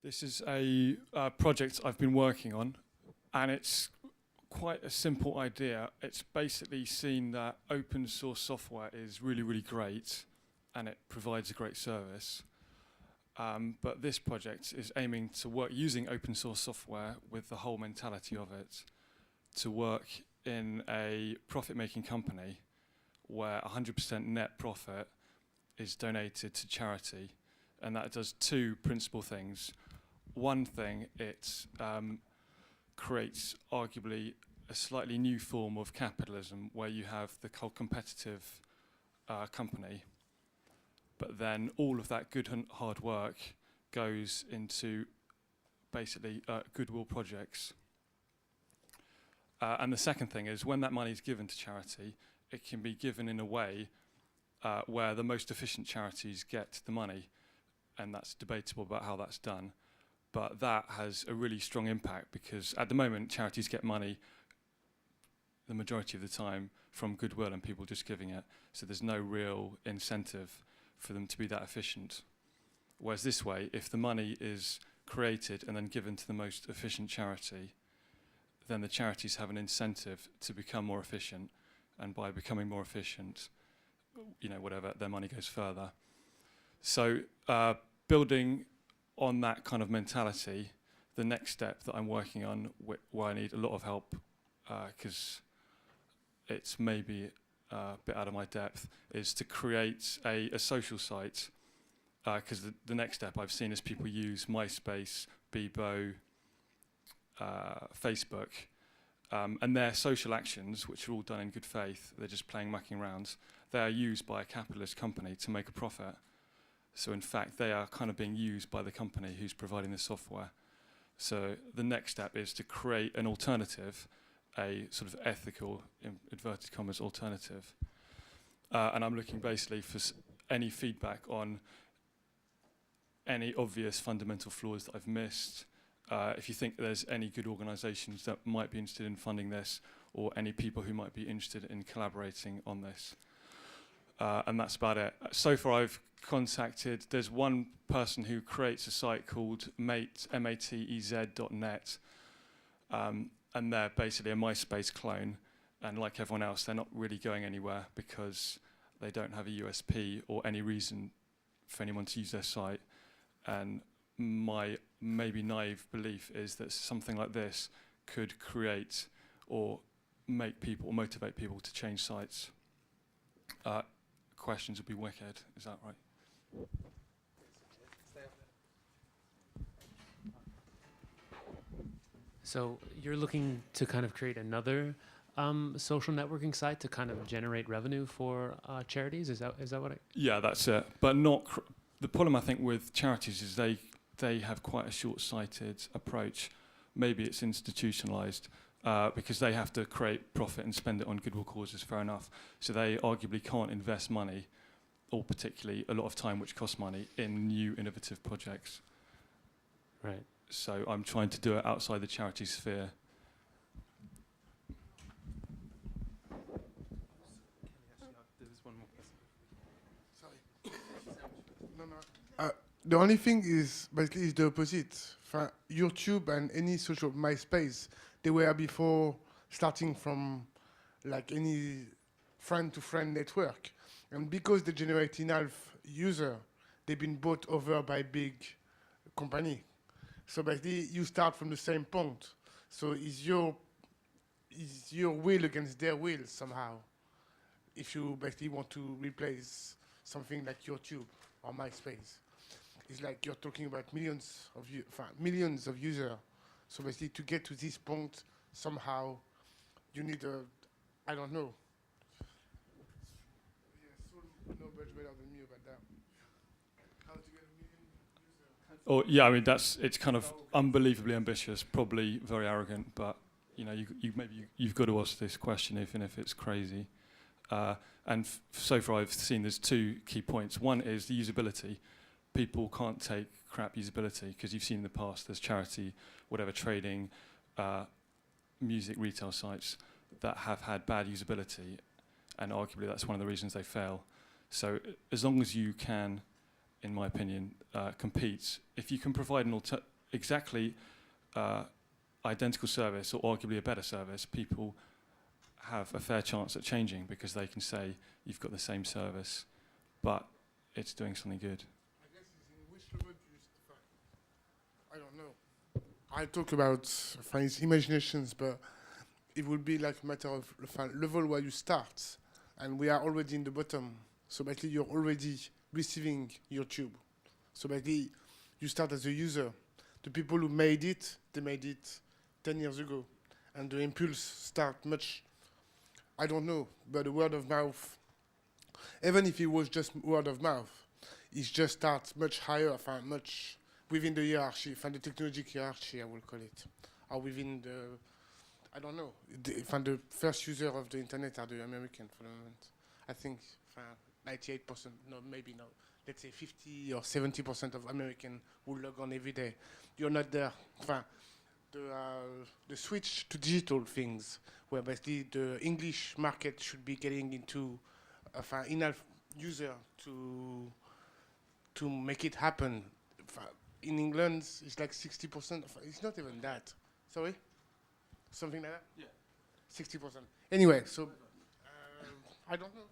This is a project I've been working on, and it's quite a simple idea. It's basically seen that open source software is really, really great, and it provides a great service. But this project is aiming to work using open source software with the whole mentality of it, to work in a profit-making company where 100% net profit is donated to charity, and that does two principal things. One thing, it creates arguably a slightly new form of capitalism where you have the competitive company, but then all of that good and hard work goes into basically goodwill projects. And the second thing is when that money is given to charity, it can be given in a way where the most efficient charities get the money, and that's debatable about how that's done. But that has a really strong impact because at the moment charities get money the majority of the time from goodwill and people just giving it. So there's no real incentive for them to be that efficient. Whereas this way, if the money is created and then given to the most efficient charity, then the charities have an incentive to become more efficient. And by becoming more efficient, you know, whatever, their money goes further. So building on that kind of mentality, the next step that I'm working on, where I need a lot of help, because it's maybe a bit out of my depth, is to create a social site. Because the next step I've seen is people use MySpace, Bebo, Facebook, and their social actions, which are all done in good faith, they're just mucking around, they are used by a capitalist company to make a profit. So in fact, they are kind of being used by the company who's providing the software. So the next step is to create an alternative, a sort of ethical, in inverted commas, alternative. And I'm looking basically for any feedback on any obvious fundamental flaws that I've missed. If you think there's any good organisations that might be interested in funding this, or any people who might be interested in collaborating on this. And that's about it. So far I've contacted, there's one person who creates a site called matez.net, and they're basically a MySpace clone, and like everyone else, they're not really going anywhere because they don't have a USP or any reason for anyone to use their site. And my maybe naive belief is that something like this could create or make people, or motivate people to change sites. Questions would be wicked, is that right? So you're looking to kind of create another social networking site to kind of generate revenue for charities? Is that what I... Yeah, that's it. But not the problem I think with charities is they have quite a short-sighted approach. Maybe it's institutionalized because they have to create profit and spend it on goodwill causes, fair enough. So they arguably can't invest money, or particularly a lot of time which costs money, in new innovative projects. Right. So I'm trying to do it outside the charity sphere. The only thing is basically is the opposite. YouTube and any social MySpace, they were before starting from like any friend-to-friend network, and because they generate enough user, they've been bought over by big company. So basically, you start from the same point. So is your will against their will somehow? If you basically want to replace something like YouTube or MySpace. It's like you're talking about millions of users. So basically, to get to this point, somehow, you need I don't know. Yeah, so much better than me about that. How to get 1 million users? Oh yeah, I mean it's kind of unbelievably ambitious, probably very arrogant, but you know, you've got to ask this question, even if it's crazy. And so far, I've seen there's two key points. One is the usability. People can't take crap usability because you've seen in the past there's charity, whatever, trading, music retail sites that have had bad usability, and arguably that's one of the reasons they fail. So as long as you can, in my opinion, compete, if you can provide exactly identical service or arguably a better service, people have a fair chance at changing because they can say you've got the same service, but it's doing something good. I guess it's in which level do you I don't know. I talk about his imaginations, but it would be like a matter of level where you start, and we are already in the bottom. So basically, you're already receiving YouTube. So basically, you start as a user. The people who made it, they made it 10 years ago, and the impulse start much. I don't know, but the word of mouth, even if it was just word of mouth, it just starts much higher, much within the hierarchy, the technologic hierarchy, I will call it, or within the, I don't know, the first user of the internet are the Americans for the moment. I think 98%, no, maybe not, let's say 50 or 70% of Americans who log on every day. You're not there. The switch to digital things, where basically the English market should be getting into enough user to make it happen. In England, it's like 60%. It's not even that. Sorry? Something like that? Yeah. 60%. Anyway, so I don't know.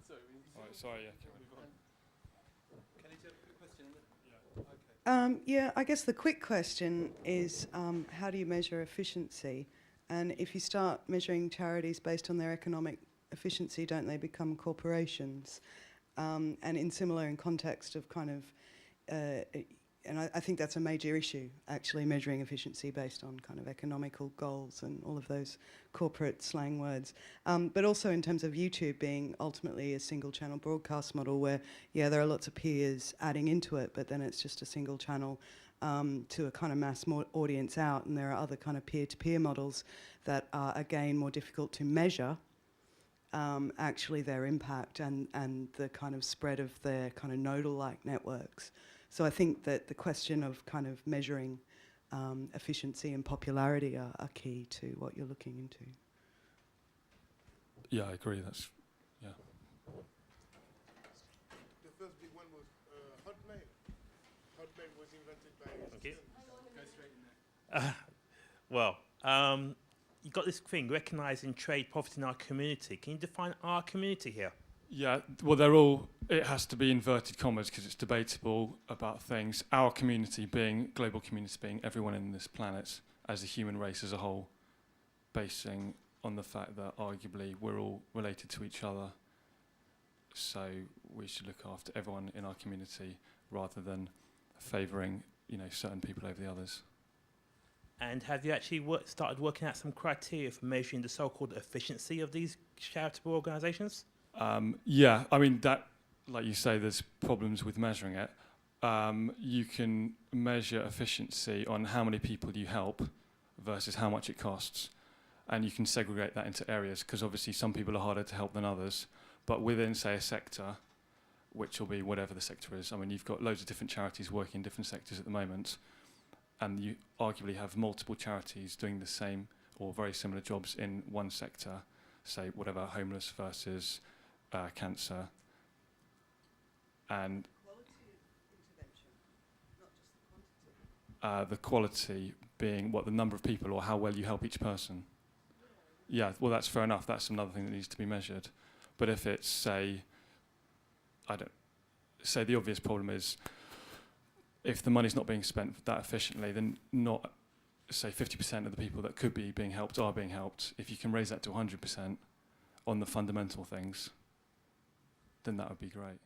All right, sorry, yeah. Can you take a question? Yeah. Okay. Yeah, I guess the quick question is how do you measure efficiency? And if you start measuring charities based on their economic efficiency, don't they become corporations? And in context of kind of, and I think that's a major issue, actually, measuring efficiency based on kind of economical goals and all of those corporate slang words. But also in terms of YouTube being ultimately a single channel broadcast model where, yeah, there are lots of peers adding into it, but then it's just a single channel to a kind of mass audience out, and there are other kind of peer-to-peer models that are, again, more difficult to measure actually their impact and the kind of spread of their kind of nodal-like networks. So I think that the question of kind of measuring efficiency and popularity are key to what you're looking into. Yeah, I agree. That's, yeah. The first big one was Hotmail. Hotmail was invented by... Okay. Go straight in there. Well, you got this thing, recognising trade poverty in our community. Can you define our community here? Yeah, well, they're all, it has to be inverted commas because it's debatable about things. Our community being, global community being everyone in this planet as a human race as a whole, basing on the fact that arguably we're all related to each other. So we should look after everyone in our community rather than favouring, certain people over the others. And have you actually started working out some criteria for measuring the so-called efficiency of these charitable organisations? Yeah, I mean, that, like you say, there's problems with measuring it. You can measure efficiency on how many people you help versus how much it costs. And you can segregate that into areas because obviously some people are harder to help than others. But within, say, a sector, which will be whatever the sector is, I mean, you've got loads of different charities working in different sectors at the moment. And you arguably have multiple charities doing the same or very similar jobs in one sector, say, whatever, homeless versus cancer. And the quality being what the number of people or how well you help each person. Yeah, well, that's fair enough. That's another thing that needs to be measured. But if it's, say, the obvious problem is if the money's not being spent that efficiently, then not, say, 50% of the people that could be being helped are being helped. If you can raise that to 100% on the fundamental things, then that would be great.